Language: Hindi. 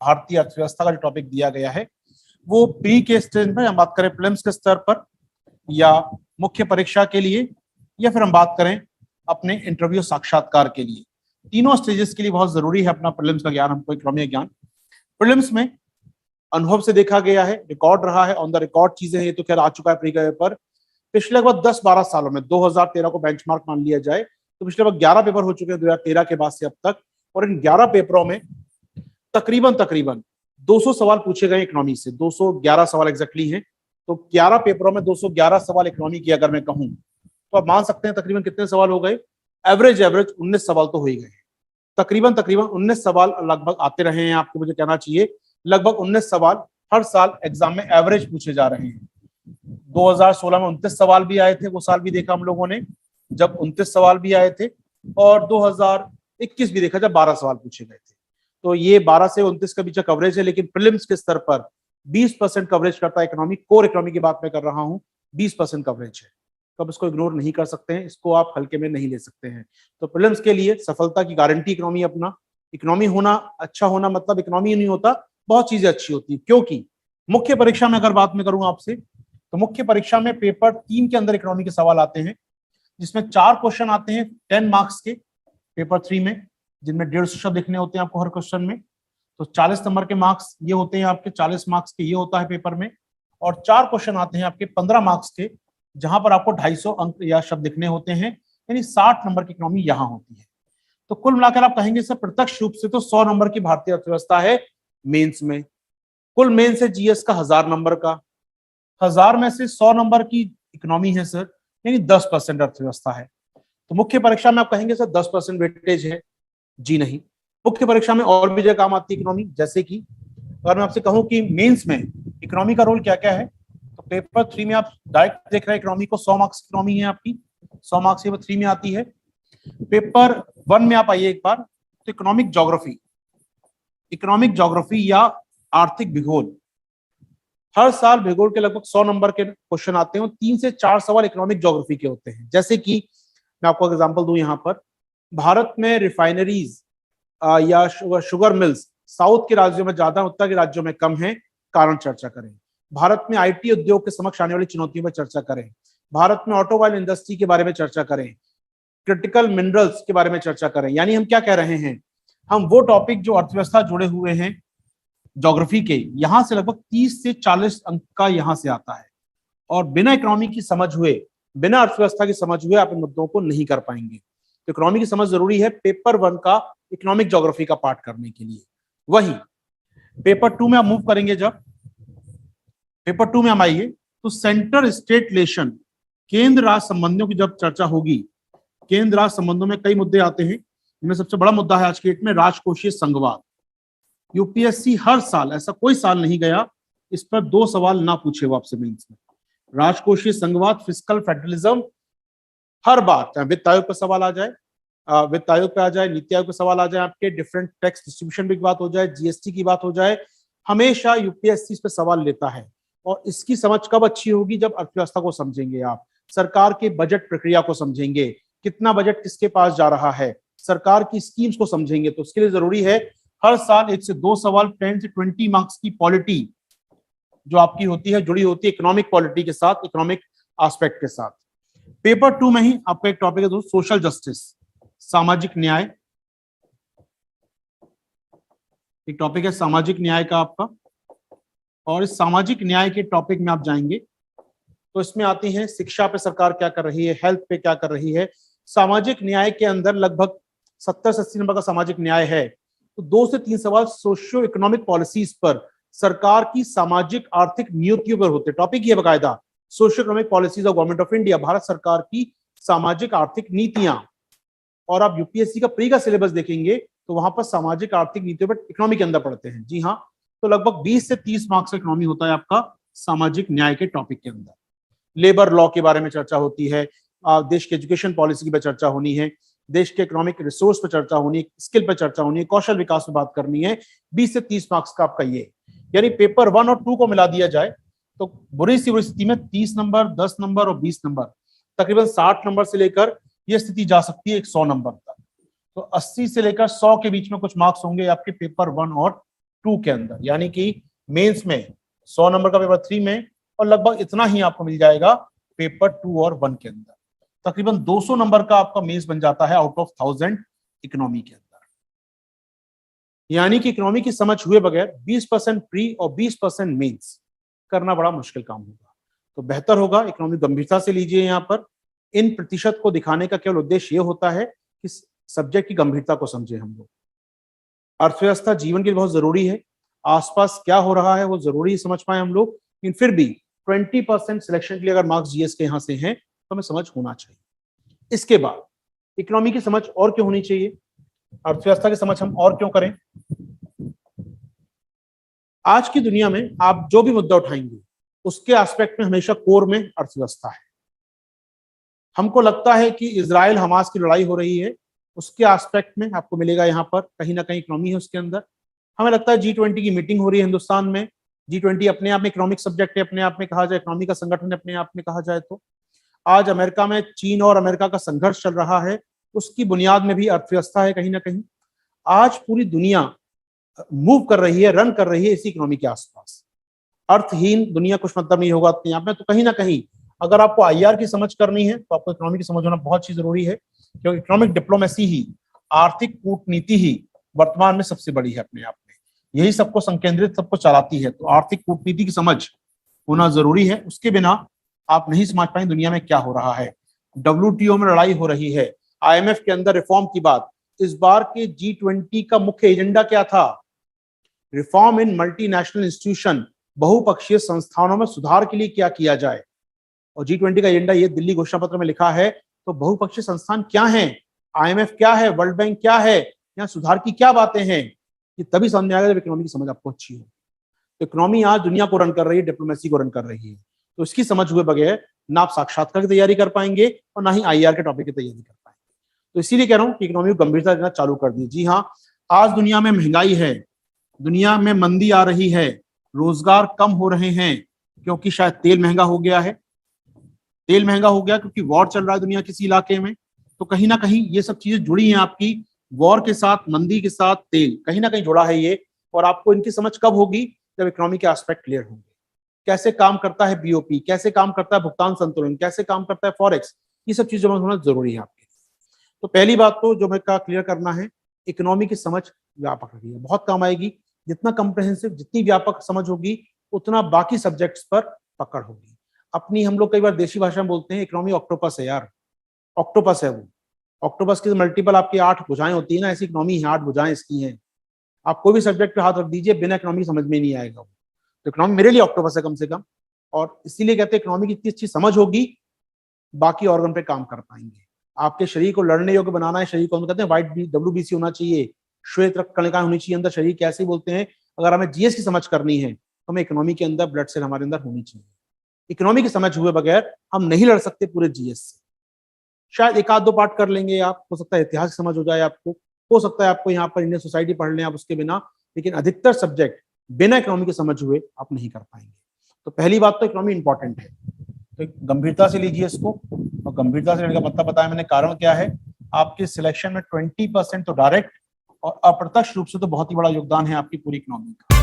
भारतीय अर्थव्यवस्था का जो टॉपिक दिया गया है वो प्री के स्टेज में, हम बात करें प्रीलिम्स के स्तर पर या मुख्य परीक्षा के लिए, या फिर हम बात करें अपने इंटरव्यू साक्षात्कार के लिए, तीनों स्टेजेस के लिए बहुत जरूरी है अपना प्रीलिम्स का ज्ञान, हमको इकोनॉमी का ज्ञान। प्रीलिम्स में अनुभव से देखा गया है, रिकॉर्ड रहा है, ऑन द रिकॉर्ड चीजें, ये तो खैर आ चुका है प्री के पेपर। पिछले लगभग 10-12 सालों में 2013 को बेंचमार्क मान लिया जाए तो पिछले लगभग 11 पेपर हो चुके हैं 2013 के बाद से अब तक, और इन 11 पेपरों में तकरीबन 200 सवाल पूछे गए इकोनॉमी से, 211 सवाल एग्जैक्टली हैं। तो 11 पेपरों में 211 सवाल इकोनॉमी की अगर मैं कहूं तो आप मान सकते हैं तकरीबन कितने सवाल हो गए, एवरेज 19 सवाल तो हो ही गए। तकरीबन 19 सवाल लगभग आते रहे हैं, आपको मुझे कहना चाहिए लगभग 19 सवाल हर साल एग्जाम में एवरेज पूछे जा रहे हैं। 2016 में 29 सवाल भी आए थे, वो साल भी देखा हम लोगों ने जब 29 सवाल भी आए थे, और 2021 भी देखा जब 12 सवाल पूछे गए थे। तो ये 12 से 29 के बीच का कवरेज है, लेकिन प्रीलिम्स के स्तर पर 20% कवरेज करता है इकोनॉमी, कोर इकोनॉमी की बात मैं कर रहा हूं, 20% कवरेज है। तो आप इसको इग्नोर नहीं कर सकते हैं, इसको आप हल्के में नहीं ले सकते हैं। तो प्रीलिम्स के लिए सफलता की गारंटी इकोनॉमी अपना, इकोनॉमी होना, अच्छा होना मतलब इकोनॉमी नहीं होता, बहुत चीजें अच्छी होती है। क्योंकि मुख्य परीक्षा में अगर बात मैं करूं आपसे, तो मुख्य परीक्षा में पेपर 3 के अंदर इकोनॉमी के सवाल आते हैं, जिसमें 4 क्वेश्चन आते हैं 10 मार्क्स के पेपर 3 में, जिनमें 150 शब्द लिखने होते हैं आपको हर क्वेश्चन में। तो 40 नंबर के मार्क्स ये होते हैं आपके, 40 मार्क्स के ये होता है पेपर में, और 4 क्वेश्चन आते हैं आपके 15 मार्क्स के, जहां पर आपको 250 अंक या शब्द लिखने होते हैं, यानी 60 नंबर की इकोनॉमी यहां होती है। तो कुल मिलाकर आप कहेंगे सर प्रत्यक्ष रूप से तो 100 नंबर की भारतीय अर्थव्यवस्था है मेंस में, कुल मेंस है जीएस का 1000 नंबर का, 1000 में से 100 नंबर की इकोनॉमी है सर, यानी 10% अर्थव्यवस्था है। तो मुख्य परीक्षा में आप कहेंगे सर 10% वेटेज है, जी नहीं, मुख्य परीक्षा में और भी जगह काम आती है इकोनॉमी। जैसे कि अगर मैं आपसे कहूं कि मेंस में इकोनॉमी का रोल क्या क्या है, तो पेपर 3 में आप डायरेक्ट देख रहे हैं इकोनॉमी को, 100 मार्क्स इकोनॉमी है आपकी, 100 मार्क्स पेपर 3 में आती है। पेपर 1 में आप आइए एक बार, तो इकोनॉमिक ज्योग्राफी या आर्थिक भूगोल, हर साल भूगोल के लगभग 100 नंबर के क्वेश्चन आते हैं, 3 से 4 सवाल इकोनॉमिक ज्योग्राफी के होते हैं। जैसे कि मैं आपको एग्जांपल दूं, यहाँ पर भारत में रिफाइनरीज या शुगर मिल्स साउथ के राज्यों में ज्यादा, उत्तर के राज्यों में कम है, कारण चर्चा करें। भारत में आईटी उद्योग के समक्ष आने वाली चुनौतियों पर चर्चा करें। भारत में ऑटोमोबाइल इंडस्ट्री के बारे में चर्चा करें। क्रिटिकल मिनरल्स के बारे में चर्चा करें। यानी हम क्या कह रहे हैं, हम वो टॉपिक जो अर्थव्यवस्था जुड़े हुए हैं ज्योग्राफी के, यहां से लगभग 30 से 40 अंक का यहां से आता है, और बिना इकोनॉमी की समझ हुए, बिना अर्थव्यवस्था की समझ हुए आप इन मुद्दों को नहीं कर पाएंगे। तो इकोनॉमी की समझ जरूरी है पेपर 1 का इकोनॉमिक ज्योग्राफी का पार्ट करने के लिए। वही पेपर 2 में आप मूव करेंगे, जब पेपर 2 में हम आइए तो सेंटर स्टेट रिलेशन, केंद्र राज्य संबंधों की जब चर्चा होगी, केंद्र राज्य संबंधों में कई मुद्दे आते हैं, इनमें सबसे बड़ा मुद्दा है आज की डेट में राजकोषीय संघवाद। यूपीएससी हर साल, ऐसा कोई साल नहीं गया इस पर 2 सवाल ना पूछे वो आपसे मेंस में। राजकोषीय संघवाद, फिस्कल फेडरलिज्म, हर बार चाहे वित्त आयोग पर सवाल आ जाए, वित्त आयोग पे आ जाए, नीति आयोग पे सवाल आ जाए, आपके डिफरेंट टैक्स डिस्ट्रीब्यूशन की बात हो जाए, जीएसटी की बात हो जाए, हमेशा यूपीएससी इस पे सवाल लेता है। और इसकी समझ कब अच्छी होगी, जब अर्थव्यवस्था को समझेंगे आप, सरकार के बजट प्रक्रिया को समझेंगे, कितना बजट किसके पास जा रहा है, सरकार की स्कीम्स को समझेंगे। तो उसके लिए जरूरी है हर साल 1 से 2 सवाल 10 से 20 मार्क्स की पॉलिटी जो आपकी होती है, जुड़ी होती है इकोनॉमिक पॉलिटी के साथ, इकोनॉमिक एस्पेक्ट के साथ। पेपर 2 में ही आपका एक टॉपिक है दोस्तों, सोशल जस्टिस, सामाजिक न्याय, एक टॉपिक है सामाजिक न्याय का आपका। और इस सामाजिक न्याय के टॉपिक में आप जाएंगे तो इसमें आती है शिक्षा पे सरकार क्या कर रही है, हेल्थ पे क्या कर रही है। सामाजिक न्याय के अंदर लगभग 70 से 80 नंबर का सामाजिक न्याय है, तो 2 से 3 सवाल सोशियो इकोनॉमिक पॉलिसीज पर, सरकार की सामाजिक आर्थिक नीतियों पर होते। टॉपिक ये बकायदा socio economic policies of government of India, Bharat सरकार की सामाजिक आर्थिक नीतियां। और आप यूपीएससी का प्री का सिलेबस देखेंगे तो वहां पर सामाजिक आर्थिक नीतियों पर इकोनॉमी के अंदर पढ़ते हैं। जी हाँ, तो लगभग 20 से 30 मार्क्स का इकोनॉमी होता है आपका सामाजिक न्याय के टॉपिक के अंदर। लेबर लॉ के बारे में चर्चा होती है, देश की एजुकेशन पॉलिसी पर चर्चा होनी है, देश के इकोनॉमिक रिसोर्स पर चर्चा होनी है, स्किल पर चर्चा होनी है, कौशल विकास पर बात करनी है। 20 से 30 मार्क्स का आपका ये, यानी पेपर 1 और 2 को मिला दिया जाए तो बुरी सी बुरी स्थिति में 30 नंबर, 10 नंबर और 20 नंबर, तकरीबन 60 नंबर से लेकर यह स्थिति जा सकती है 100 नंबर तक। तो 80 से लेकर 100 के बीच में कुछ मार्क्स होंगे आपके पेपर 1 और 2 के अंदर, यानी कि मेंस में 100 नंबर का पेपर 3 में, और लगभग इतना ही आपको मिल जाएगा पेपर 2 और 1 के अंदर। तकरीबन 200 नंबर का आपका मेंस बन जाता है आउट ऑफ 1000 इकोनॉमी के अंदर। यानी कि इकोनॉमी की समझ हुए बगैर 20% प्री और 20% मेंस करना बड़ा मुश्किल काम होगा। तो बेहतर होगा इकोनॉमी गंभीरता से लीजिए। यहाँ पर इन प्रतिशत को दिखाने का केवल उद्देश्य ये होता है कि सब्जेक्ट की गंभीरता को समझे हम लोग। अर्थव्यवस्था जीवन के लिए बहुत जरूरी है, आसपास क्या हो रहा है वो जरूरी समझ पाए हम लोग, लेकिन फिर भी 20% सिलेक्शन के लिए अगर मार्क्स जीएस के यहाँ से हैं तो हमें समझ होना चाहिए। इसके बाद इकोनॉमी की समझ और क्यों होनी चाहिए, अर्थव्यवस्था की समझ हम और क्यों करें। आज की दुनिया में आप जो भी मुद्दा उठाएंगे उसके एस्पेक्ट में हमेशा कोर में अर्थव्यवस्था है। हमको लगता है कि इजराइल हमास की लड़ाई हो रही है, उसके एस्पेक्ट में आपको मिलेगा यहाँ पर कहीं ना कहीं इकोनॉमी है उसके अंदर। हमें लगता है G20 की मीटिंग हो रही है हिंदुस्तान में, G20 अपने आप में इकोनॉमिक सब्जेक्ट है, अपने आप में कहा जाए इकोनॉमी का संगठन है अपने आप में कहा जाए तो। आज अमेरिका में चीन और अमेरिका का संघर्ष चल रहा है, उसकी बुनियाद में भी अर्थव्यवस्था है कहीं ना कहीं। आज पूरी दुनिया मूव कर रही है, रन कर रही है इसी इकोनॉमी के आसपास। अर्थहीन दुनिया कुछ मतलब नहीं होगा अपने आप में। तो कहीं ना कहीं अगर आपको आईआर की समझ करनी है तो आपको इकोनॉमी की समझ होना बहुत ही जरूरी है, क्योंकि इकोनॉमिक डिप्लोमेसी ही, आर्थिक कूटनीति ही वर्तमान में सबसे बड़ी है अपने आप में। यही सबको संकेंद्रित, सबको चलाती है। तो आर्थिक कूटनीति की समझ होना जरूरी है, उसके बिना आप नहीं समझ पाएंगे दुनिया में क्या हो रहा है। WTO में लड़ाई हो रही है, IMF के अंदर रिफॉर्म की बात। इस बार के G20 का मुख्य एजेंडा क्या था? रिफॉर्म इन मल्टीनेशनल इंस्टीट्यूशन, बहुपक्षीय संस्थानों में सुधार के लिए क्या किया जाए। और G20 का एजेंडा ये दिल्ली घोषणा पत्र में लिखा है। तो बहुपक्षीय संस्थान क्या हैं, IMF क्या है, वर्ल्ड बैंक क्या है, यहाँ सुधार की क्या बातें हैं, ये तभी समझ में आएगा जब इकोनॉमी की समझ आपको अच्छी हो। तो इकोनॉमी आज दुनिया को रन कर रही है, डिप्लोमेसी को रन कर रही है। तो इसकी समझ हुए बगैर ना आप साक्षात्कार की तैयारी कर पाएंगे और ना ही आईआर के टॉपिक की तैयारी कर पाएंगे। तो इसीलिए कह रहा हूँ कि इकोनॉमी को गंभीरता देना चालू कर दी। जी हाँ, आज दुनिया में महंगाई है, दुनिया में मंदी आ रही है, रोजगार कम हो रहे हैं, क्योंकि शायद तेल महंगा हो गया है। तेल महंगा हो गया क्योंकि वॉर चल रहा है दुनिया किसी इलाके में। तो कहीं ना कहीं ये सब चीजें जुड़ी हैं आपकी, वॉर के साथ, मंदी के साथ तेल कहीं ना कहीं जुड़ा है ये। और आपको इनकी समझ कब होगी? जब इकोनॉमी के एस्पेक्ट क्लियर होंगे। कैसे काम करता है बीओपी, कैसे काम करता है भुगतान संतुलन, कैसे काम करता है फॉरेक्स, ये सब चीजों में होना जरूरी है आपके। तो पहली बात तो जो मैं क्लियर करना है, इकोनॉमी की समझ व्यापक रही है, बहुत काम आएगी। जितना कॉम्प्रिहेंसिव, जितनी व्यापक समझ होगी उतना बाकी सब्जेक्ट्स पर पकड़ होगी अपनी। हम लोग कई बार देशी भाषा में बोलते हैं इकोनॉमी ऑक्टोपस है यार, ऑक्टोपस है वो। ऑक्टोपस की मल्टीपल आपकी 8 भुजाएं होती है ना, ऐसी इकोनॉमी है, 8 भुजाएं इसकी हैं। आप कोई भी सब्जेक्ट पे हाथ रख दीजिए, बिना इकोनॉमी समझ में नहीं आएगा वो। तो इकोनॉमी मेरे लिए ऑक्टोपस है कम से कम, और इसीलिए कहते हैं इकोनॉमी की इतनी अच्छी समझ होगी बाकी ऑर्गन पे काम कर पाएंगे। आपके शरीर को लड़ने योग्य बनाना है, शरीर को हम कहते हैं व्हाइट WBC होना चाहिए, श्वेत रक्त कणिकाएं होनी चाहिए अंदर शरीर, कैसे बोलते हैं। अगर हमें जीएस की समझ करनी है तो हमें इकोनॉमी के अंदर ब्लड सेल हमारे अंदर होनी चाहिए। इकोनॉमी की समझ हुए बगैर हम नहीं लड़ सकते पूरे जीएस से। शायद एक आध दो पार्ट कर लेंगे आप, हो सकता है इतिहास की समझ हो जाए आपको, हो सकता है आपको यहाँ पर इंडियन सोसाइटी पढ़ लें आप उसके बिना, लेकिन अधिकतर सब्जेक्ट बिना इकोनॉमी के समझ हुए आप नहीं कर पाएंगे। तो पहली बात तो इकोनॉमी इंपॉर्टेंट है, तो गंभीरता से लीजिए इसको। और गंभीरता से लेने का मतलब बताया मैंने, कारण क्या है, आपके सिलेक्शन में 20% तो डायरेक्ट और अप्रत्यक्ष रूप से तो बहुत ही बड़ा योगदान है आपकी पूरी इकोनॉमी का।